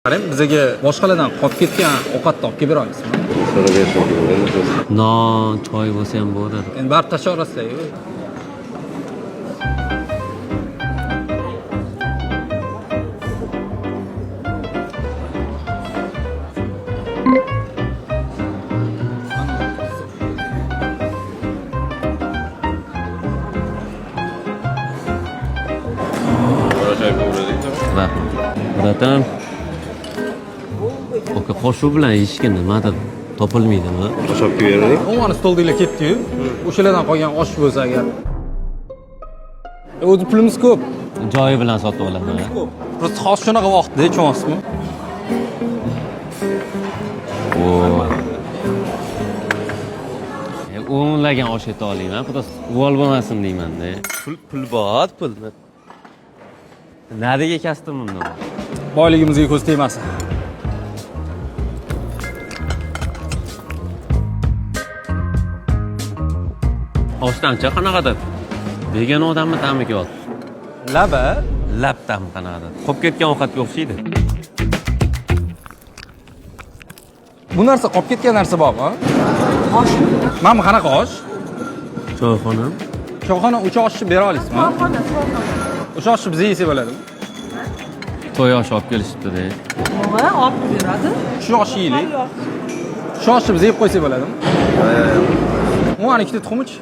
Qarang, bizga boshqalardan qolib ketgan ovqatni olib kelib bera olasizmi? Non, choy bo'lsa ham bo'ladi. Endi baribir tashlab yuborasizlar-ku. Bratam. Oka qoshuv bilan yeyishga nimadir topilmaydimi? Qo'shib beravering. Umuman stoldinglar ketdi-yu. O'shalardan qolgan osh bo'lsa agar. O'zi pulimiz ko'p. Joyi bilan sotib olaman. Просто hozir shunaqa vaqtda tushunasizmi? O'nlagan osh eta olayman. Просто uvol bo'lmasin deyman-da. Pul bor, pul. Nariga kasdim bundan. Boyligimizga ko'z tegmasin. Oshdancha qanaqadir? Begona odamni ta'miga ol. Laba? Lab ta'mi qanaqadir? Qolib ketgan ovqatga o'xshaydi. Bu narsa qolib ketgan narsa bormi? Osh. Mana bu qanaqa osh? Choyxona. Choyxona o'sha oshni bera olasizmi? Choyxona. O'sha oshni biz yesak bo'ladi. To'y oshi olib kelishibdi-da. Nima olib beradi? Shu oshni yeylik. Shu oshni biz yeb qo'ysak bo'ladimi? Umuman ikkita tuxum ich.